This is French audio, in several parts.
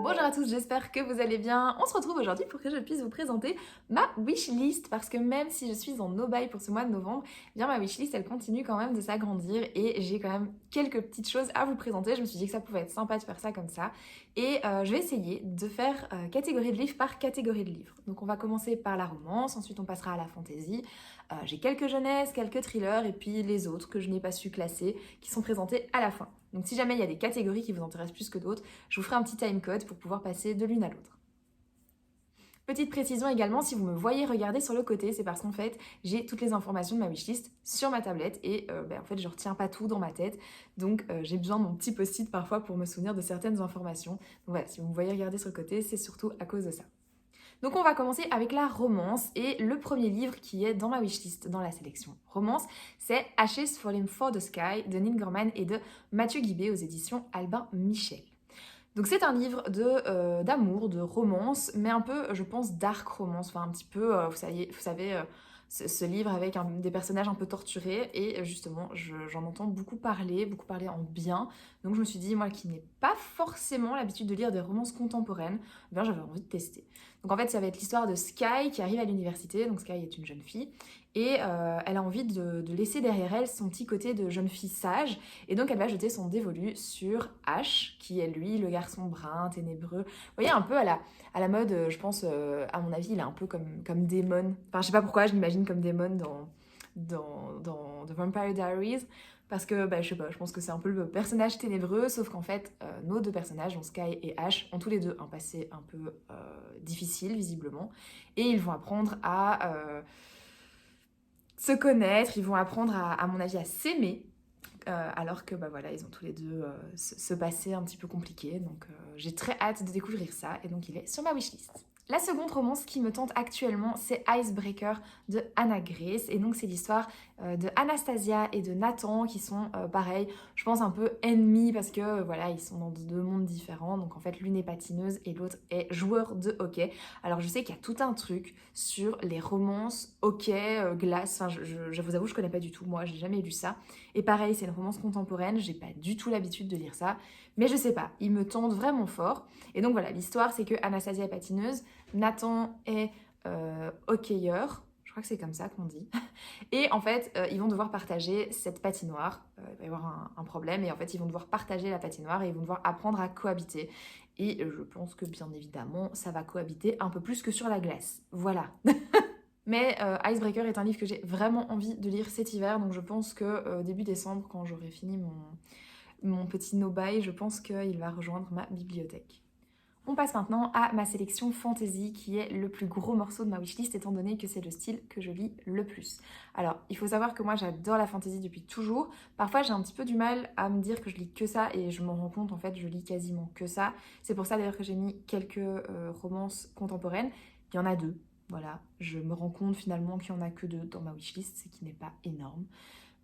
Bonjour à tous, j'espère que vous allez bien. On se retrouve aujourd'hui pour que je puisse vous présenter ma wishlist parce que même si je suis en no-buy pour ce mois de novembre, eh bien ma wishlist elle continue quand même de s'agrandir et j'ai quand même quelques petites choses à vous présenter. Je me suis dit que ça pouvait être sympa de faire ça comme ça et je vais essayer de faire catégorie de livres par catégorie de livres. Donc on va commencer par la romance, ensuite on passera à la fantasy. J'ai quelques jeunesses, quelques thrillers et puis les autres que je n'ai pas su classer qui sont présentés à la fin. Donc si jamais il y a des catégories qui vous intéressent plus que d'autres, je vous ferai un petit timecode pour pouvoir passer de l'une à l'autre. Petite précision également, si vous me voyez regarder sur le côté, c'est parce qu'en fait, j'ai toutes les informations de ma wishlist sur ma tablette et en fait, je retiens pas tout dans ma tête. Donc, j'ai besoin de mon petit post-it parfois pour me souvenir de certaines informations. Donc voilà, si vous me voyez regarder sur le côté, c'est surtout à cause de ça. Donc on va commencer avec la romance et le premier livre qui est dans ma wishlist, dans la sélection romance, c'est Ashes Falling for the Sky de Neil Gaiman et de Mathieu Guibé aux éditions Albin Michel. Donc c'est un livre d'amour, de romance, mais un peu, je pense, dark romance, enfin un petit peu, vous savez ce livre avec des personnages un peu torturés, et justement, j'en entends beaucoup parler en bien, donc je me suis dit, moi qui n'ai pas forcément l'habitude de lire des romances contemporaines, eh bien j'avais envie de tester. Donc en fait, ça va être l'histoire de Sky qui arrive à l'université, donc Sky est une jeune fille, et elle a envie de laisser derrière elle son petit côté de jeune fille sage, et donc elle va jeter son dévolu sur Ash, qui est lui, le garçon brun, ténébreux. Vous voyez, un peu à la mode, je pense, à mon avis, il est un peu comme Damon. Enfin, je sais pas pourquoi, je l'imagine comme Damon dans The Vampire Diaries. Parce que, je sais pas, je pense que c'est un peu le personnage ténébreux, sauf qu'en fait, nos deux personnages, donc Sky et Ash, ont tous les deux un passé un peu difficile, visiblement. Et ils vont apprendre à se connaître, ils vont apprendre, à mon avis, à s'aimer. Alors que voilà, ils ont tous les deux ce passé un petit peu compliqué, donc j'ai très hâte de découvrir ça, et donc il est sur ma wishlist. La seconde romance qui me tente actuellement, c'est Icebreaker de Anna Grace, et donc c'est l'histoire de Anastasia et de Nathan qui sont pareil, je pense un peu ennemis parce que voilà, ils sont dans deux mondes différents, donc en fait l'une est patineuse et l'autre est joueur de hockey. Alors je sais qu'il y a tout un truc sur les romances hockey, glace, enfin je vous avoue je connais pas du tout, moi j'ai jamais lu ça. Et pareil, c'est une romance contemporaine, j'ai pas du tout l'habitude de lire ça, mais je sais pas, il me tente vraiment fort. Et donc voilà, l'histoire c'est que Anastasia est patineuse, Nathan est hockeyeur, je crois que c'est comme ça qu'on dit. Et en fait, ils vont devoir partager cette patinoire, il va y avoir un problème, et en fait ils vont devoir partager la patinoire et ils vont devoir apprendre à cohabiter. Et je pense que bien évidemment, ça va cohabiter un peu plus que sur la glace. Voilà. Mais Icebreaker est un livre que j'ai vraiment envie de lire cet hiver, donc je pense que début décembre, quand j'aurai fini mon petit no-buy, je pense qu'il va rejoindre ma bibliothèque. On passe maintenant à ma sélection fantasy, qui est le plus gros morceau de ma wishlist, étant donné que c'est le style que je lis le plus. Alors, il faut savoir que moi j'adore la fantasy depuis toujours. Parfois j'ai un petit peu du mal à me dire que je lis que ça, et je m'en rends compte, en fait je lis quasiment que ça. C'est pour ça d'ailleurs que j'ai mis quelques romances contemporaines. Il y en a deux. Voilà, je me rends compte finalement qu'il n'y en a que deux dans ma wishlist, ce qui n'est pas énorme.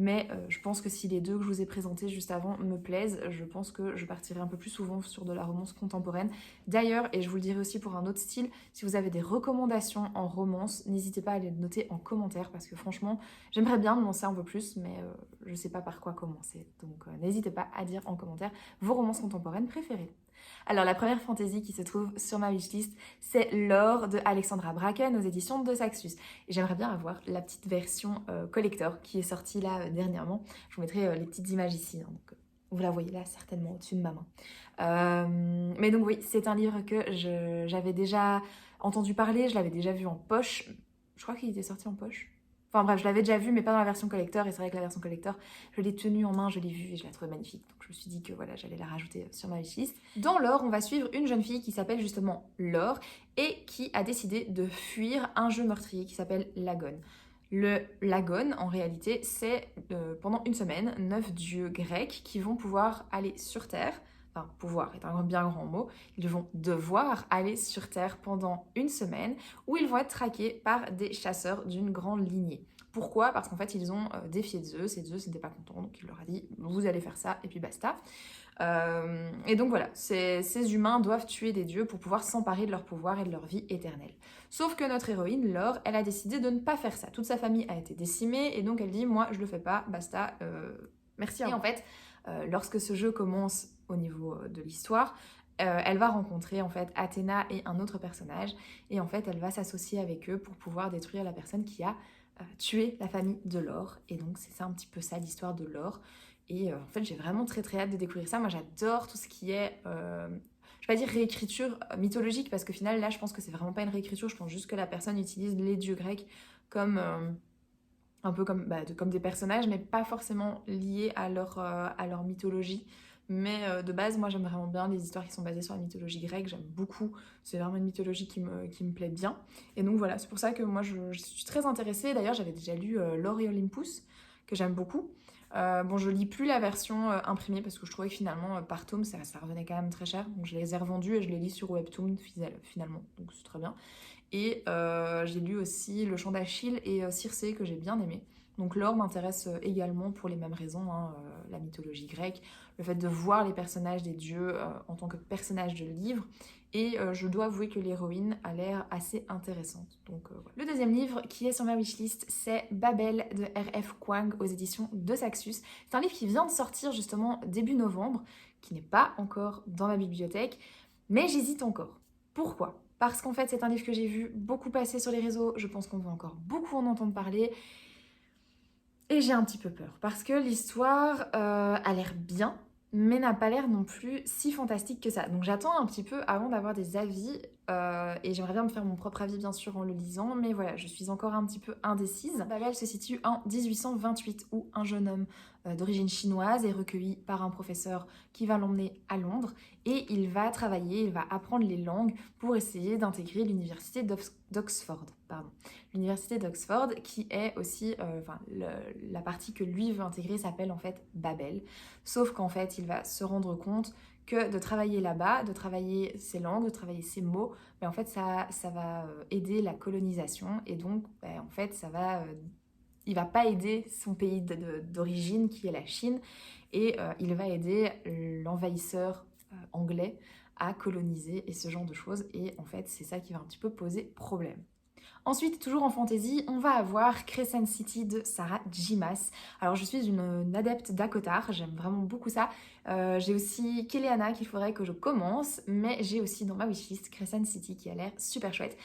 Mais je pense que si les deux que je vous ai présentés juste avant me plaisent, je pense que je partirai un peu plus souvent sur de la romance contemporaine. D'ailleurs, et je vous le dirai aussi pour un autre style, si vous avez des recommandations en romance, n'hésitez pas à les noter en commentaire, parce que franchement, j'aimerais bien me lancer un peu plus, mais je ne sais pas par quoi commencer. Donc n'hésitez pas à dire en commentaire vos romances contemporaines préférées. Alors la première fantaisie qui se trouve sur ma wishlist, c'est L'or de Alexandra Bracken aux éditions de Saxus. Et j'aimerais bien avoir la petite version collector qui est sortie là dernièrement. Je vous mettrai les petites images ici, hein, donc vous la voyez là certainement au-dessus de ma main. Mais donc oui, c'est un livre que j'avais déjà entendu parler, je l'avais déjà vu en poche. Je crois qu'il était sorti en poche. Enfin bref, je l'avais déjà vu, mais pas dans la version collector. Et c'est vrai que la version collector, je l'ai tenue en main, je l'ai vue et je la trouvais magnifique. Donc je me suis dit que voilà, j'allais la rajouter sur ma wishlist. Dans L'or, on va suivre une jeune fille qui s'appelle justement Laure et qui a décidé de fuir un jeu meurtrier qui s'appelle l'Agone. Le l'Agone, en réalité, c'est pendant une semaine, 9 dieux grecs qui vont pouvoir aller sur Terre. Enfin, pouvoir est un bien grand mot. Ils vont devoir aller sur Terre pendant une semaine où ils vont être traqués par des chasseurs d'une grande lignée. Pourquoi? Parce qu'en fait, ils ont défié Zeus et Zeus n'était pas content, donc il leur a dit « vous allez faire ça » et puis basta. Et donc voilà, ces humains doivent tuer des dieux pour pouvoir s'emparer de leur pouvoir et de leur vie éternelle. Sauf que notre héroïne, Laure, elle a décidé de ne pas faire ça. Toute sa famille a été décimée et donc elle dit « moi, je le fais pas, basta, merci à vous ». Et en fait, lorsque ce jeu commence au niveau de l'histoire, elle va rencontrer en fait Athéna et un autre personnage et en fait elle va s'associer avec eux pour pouvoir détruire la personne qui a tué la famille de Laure. Et donc c'est ça un petit peu ça l'histoire de Laure. Et en fait j'ai vraiment très très hâte de découvrir ça. Moi j'adore tout ce qui est, je vais pas dire réécriture mythologique parce qu'au final là je pense que c'est vraiment pas une réécriture, je pense juste que la personne utilise les dieux grecs comme... un peu comme, comme des personnages, mais pas forcément liés à leur mythologie. Mais de base, moi j'aime vraiment bien les histoires qui sont basées sur la mythologie grecque, j'aime beaucoup, c'est vraiment une mythologie qui me plaît bien. Et donc voilà, c'est pour ça que moi je suis très intéressée. D'ailleurs, j'avais déjà lu L'Or et Olympus, que j'aime beaucoup. Bon, je lis plus la version imprimée parce que je trouvais que finalement, par tome, ça revenait quand même très cher. Donc je les ai revendus et je les lis sur Webtoon finalement, donc c'est très bien. Et j'ai lu aussi Le Chant d'Achille et Circé que j'ai bien aimé. Donc l'or m'intéresse également pour les mêmes raisons, hein, la mythologie grecque, le fait de voir les personnages des dieux en tant que personnages de livre. Et je dois avouer que l'héroïne a l'air assez intéressante. Donc, voilà. Le deuxième livre qui est sur ma wishlist, c'est Babel de R.F. Kuang aux éditions de Saxus. C'est un livre qui vient de sortir justement début novembre, qui n'est pas encore dans ma bibliothèque, mais j'hésite encore. Pourquoi ? Parce qu'en fait, c'est un livre que j'ai vu beaucoup passer sur les réseaux. Je pense qu'on va encore beaucoup en entendre parler. Et j'ai un petit peu peur. Parce que l'histoire a l'air bien, mais n'a pas l'air non plus si fantastique que ça. Donc j'attends un petit peu avant d'avoir des avis. Et j'aimerais bien me faire mon propre avis, bien sûr, en le lisant. Mais voilà, je suis encore un petit peu indécise. Babel se situe en 1828, où un jeune homme d'origine chinoise est recueilli par un professeur qui va l'emmener à Londres. Et il va travailler, il va apprendre les langues pour essayer d'intégrer l'université d'Oxford. L'université d'Oxford qui est aussi, la partie que lui veut intégrer s'appelle en fait Babel. Sauf qu'en fait, il va se rendre compte que de travailler là-bas, de travailler ses langues, de travailler ses mots, mais en fait, ça va aider la colonisation. Et donc, en fait, il va pas aider son pays d'origine qui est la Chine et il va aider l'envahisseur anglais à coloniser et ce genre de choses. Et en fait, c'est ça qui va un petit peu poser problème. Ensuite, toujours en fantasy, on va avoir Crescent City de Sarah J. Maas. Alors, je suis une adepte d'Akotar, j'aime vraiment beaucoup ça. J'ai aussi Keleana qu'il faudrait que je commence, mais j'ai aussi dans ma wishlist Crescent City qui a l'air super chouette.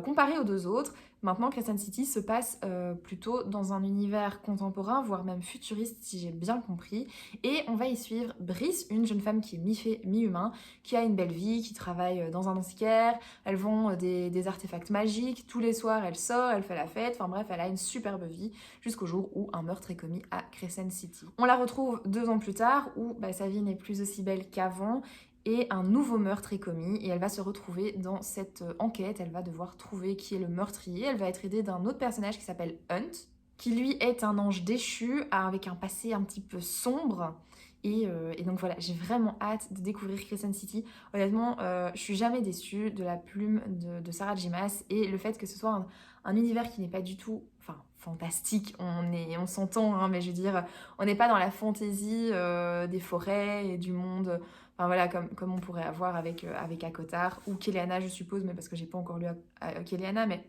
Comparé aux deux autres, maintenant Crescent City se passe plutôt dans un univers contemporain, voire même futuriste si j'ai bien compris. Et on va y suivre Brice, une jeune femme qui est mi-fée, mi-humain, qui a une belle vie, qui travaille dans un antiquaire, elle vend des artefacts magiques, tous les soirs elle sort, elle fait la fête, enfin bref, elle a une superbe vie jusqu'au jour où un meurtre est commis à Crescent City. On la retrouve 2 ans plus tard où sa vie n'est plus aussi belle qu'avant et un nouveau meurtre est commis et elle va se retrouver dans cette enquête, elle va devoir trouver qui est le meurtrier, elle va être aidée d'un autre personnage qui s'appelle Hunt, qui lui est un ange déchu avec un passé un petit peu sombre. Et donc voilà, j'ai vraiment hâte de découvrir Crescent City. Honnêtement, je suis jamais déçue de la plume de Sarah J. Maas et le fait que ce soit un univers qui n'est pas du tout, fantastique, on s'entend, hein, mais je veux dire, on n'est pas dans la fantaisie des forêts et du monde, voilà, comme on pourrait avoir avec Akotar ou Keleana, je suppose, mais parce que j'ai pas encore lu Keleana, mais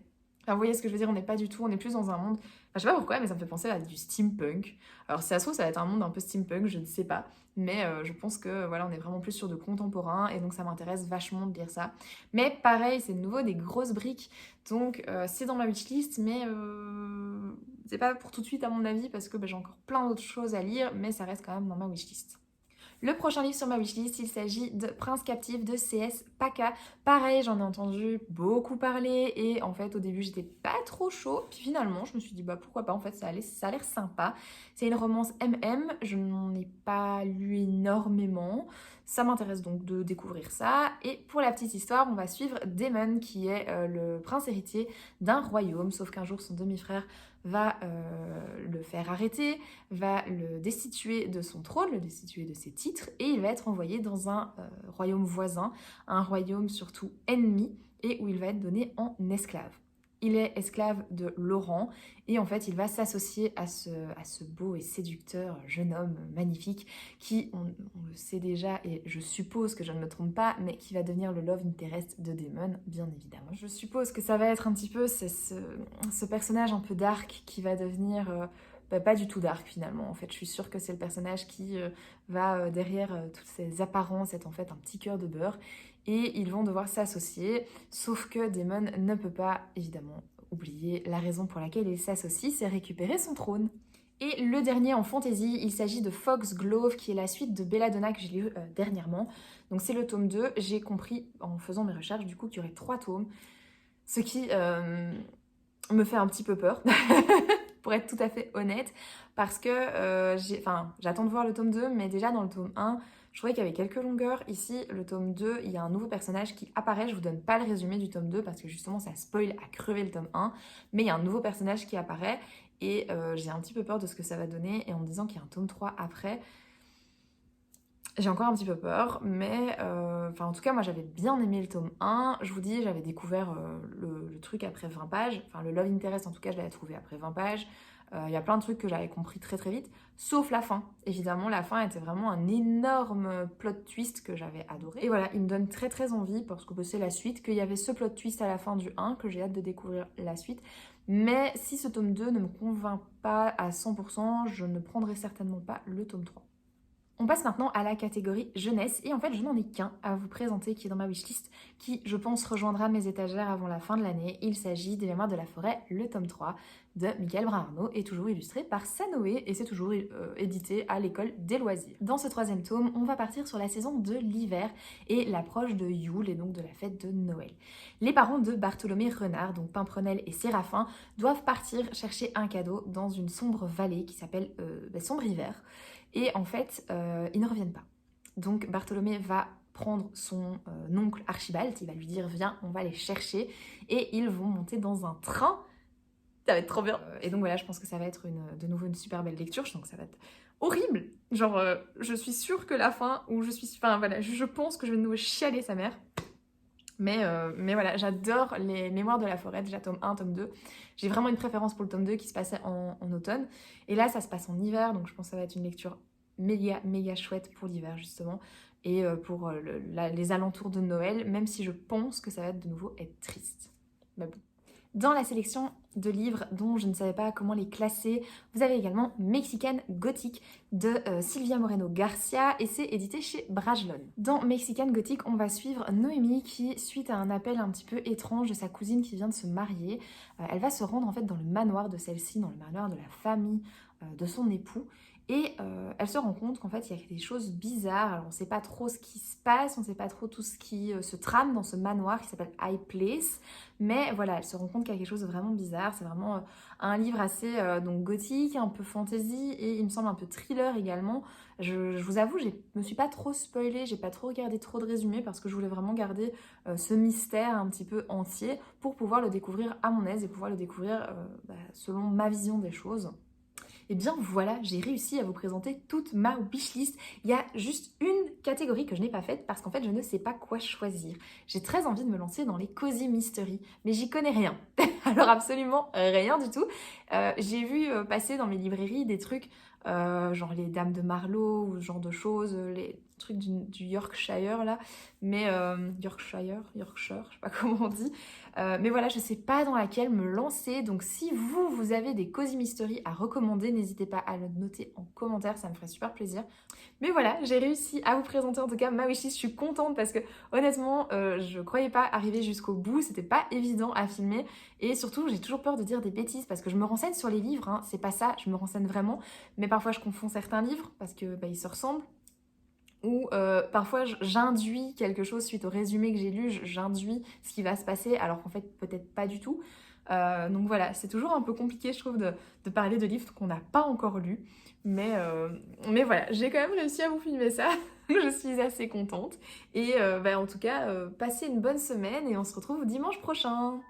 vous voyez ce que je veux dire, on n'est pas du tout, on est plus dans un monde, je sais pas pourquoi, mais ça me fait penser à du steampunk. Alors si ça se trouve, ça va être un monde un peu steampunk, je ne sais pas, mais je pense que voilà, on est vraiment plus sur de contemporain, et donc ça m'intéresse vachement de lire ça. Mais pareil, c'est de nouveau des grosses briques, donc c'est dans ma wishlist, mais c'est pas pour tout de suite à mon avis, parce que j'ai encore plein d'autres choses à lire, mais ça reste quand même dans ma wishlist. Le prochain livre sur ma wishlist, il s'agit de Prince captif de C.S. Paca. Pareil, j'en ai entendu beaucoup parler et en fait au début j'étais pas trop chaud. Puis finalement je me suis dit pourquoi pas, en fait ça a l'air sympa. C'est une romance MM, je n'en ai pas lu énormément. Ça m'intéresse donc de découvrir ça. Et pour la petite histoire, on va suivre Daemon qui est le prince héritier d'un royaume. Sauf qu'un jour son demi-frère va le faire arrêter, va le destituer de son trône, le destituer de ses titres, et il va être envoyé dans un royaume voisin, un royaume surtout ennemi, et où il va être donné en esclave. Il est esclave de Laurent, et en fait il va s'associer à ce beau et séducteur jeune homme magnifique qui, on le sait déjà, et je suppose que je ne me trompe pas, mais qui va devenir le love interest de Daemon, bien évidemment. Je suppose que ça va être un petit peu ce personnage un peu dark qui va devenir pas du tout dark finalement. En fait, je suis sûre que c'est le personnage qui va derrière toutes ces apparences être en fait un petit cœur de beurre. Et ils vont devoir s'associer, sauf que Daemon ne peut pas évidemment oublier la raison pour laquelle il s'associe, c'est récupérer son trône. Et le dernier en fantasy, il s'agit de Foxglove, qui est la suite de Belladonna que j'ai lu dernièrement. Donc c'est le tome 2. J'ai compris en faisant mes recherches du coup qu'il y aurait 3 tomes, ce qui me fait un petit peu peur, pour être tout à fait honnête, parce que j'attends de voir le tome 2, mais déjà dans le tome 1, je trouvais qu'il y avait quelques longueurs. Ici, le tome 2, il y a un nouveau personnage qui apparaît. Je vous donne pas le résumé du tome 2 parce que justement ça spoil à crever le tome 1, mais il y a un nouveau personnage qui apparaît et j'ai un petit peu peur de ce que ça va donner, et en me disant qu'il y a un tome 3 après, j'ai encore un petit peu peur, mais en tout cas moi j'avais bien aimé le tome 1, je vous dis j'avais découvert le truc après 20 pages, enfin le Love Interest en tout cas je l'avais trouvé après 20 pages, il y a plein de trucs que j'avais compris très très vite, sauf la fin, évidemment la fin était vraiment un énorme plot twist que j'avais adoré, et voilà il me donne très très envie parce que c'est la suite, qu'il y avait ce plot twist à la fin du 1, que j'ai hâte de découvrir la suite, mais si ce tome 2 ne me convainc pas à 100%, je ne prendrai certainement pas le tome 3. On passe maintenant à la catégorie jeunesse, et en fait je n'en ai qu'un à vous présenter qui est dans ma wishlist, qui je pense rejoindra mes étagères avant la fin de l'année. Il s'agit des Mémoires de la forêt, le tome 3 de Michael Brun-Arnaud, et toujours illustré par Sanoé, et c'est toujours édité à l'école des loisirs. Dans ce 3e tome, on va partir sur la saison de l'hiver et l'approche de Yule, et donc de la fête de Noël. Les parents de Bartholomé Renard, donc Pimprenel et Séraphin, doivent partir chercher un cadeau dans une sombre vallée qui s'appelle Sombre Hiver. Et en fait, ils ne reviennent pas. Donc Bartholomé va prendre son oncle Archibald, il va lui dire viens, on va les chercher, et ils vont monter dans un train. Ça va être trop bien. Et donc voilà, je pense que ça va être de nouveau une super belle lecture, donc ça va être horrible. Genre, je suis sûre que la fin, où je pense que je vais de nouveau chialer sa mère. Mais voilà, j'adore les Mémoires de la forêt, déjà tome 1, tome 2. J'ai vraiment une préférence pour le tome 2 qui se passait en automne. Et là, ça se passe en hiver, donc je pense que ça va être une lecture méga chouette pour l'hiver, justement. Et pour les alentours de Noël, même si je pense que ça va de nouveau être triste. Mais bon. Dans la sélection de livres dont je ne savais pas comment les classer, vous avez également Mexican Gothic de Silvia Moreno Garcia, et c'est édité chez Brajlon. Dans Mexican Gothic, on va suivre Noémie qui, suite à un appel un petit peu étrange de sa cousine qui vient de se marier, elle va se rendre en fait dans le manoir de celle-ci, dans le manoir de la famille de son époux. Et elle se rend compte qu'en fait, il y a des choses bizarres. Alors, on ne sait pas trop ce qui se passe, on ne sait pas trop tout ce qui se trame dans ce manoir qui s'appelle High Place. Mais voilà, elle se rend compte qu'il y a quelque chose de vraiment bizarre. C'est vraiment un livre assez donc gothique, un peu fantasy, et il me semble un peu thriller également. Je vous avoue, je me suis pas trop spoilée, j'ai pas trop regardé trop de résumés parce que je voulais vraiment garder ce mystère un petit peu entier pour pouvoir le découvrir à mon aise et pouvoir le découvrir selon ma vision des choses. Et bien voilà, j'ai réussi à vous présenter toute ma wishlist. Il y a juste une catégorie que je n'ai pas faite parce qu'en fait je ne sais pas quoi choisir. J'ai très envie de me lancer dans les cozy mystery, mais j'y connais rien. Alors absolument rien du tout. J'ai vu passer dans mes librairies des trucs genre les Dames de Marlowe ou ce genre de choses, les trucs du Yorkshire là, mais Yorkshire, je sais pas comment on dit. Mais voilà, je sais pas dans laquelle me lancer, donc si vous avez des cozy mystery à recommander, n'hésitez pas à le noter en commentaire, ça me ferait super plaisir. Mais voilà, j'ai réussi à vous présenter en tout cas ma wishlist, je suis contente parce que honnêtement, je croyais pas arriver jusqu'au bout, c'était pas évident à filmer, et surtout j'ai toujours peur de dire des bêtises parce que je me renseigne sur les livres, hein, c'est pas ça, je me renseigne vraiment, mais parfois je confonds certains livres parce que ils se ressemblent. Ou parfois j'induis quelque chose suite au résumé que j'ai lu, j'induis ce qui va se passer alors qu'en fait peut-être pas du tout. Donc voilà, c'est toujours un peu compliqué je trouve de parler de livres qu'on n'a pas encore lus. Mais voilà, j'ai quand même réussi à vous filmer ça, je suis assez contente. Et en tout cas, passez une bonne semaine et on se retrouve dimanche prochain.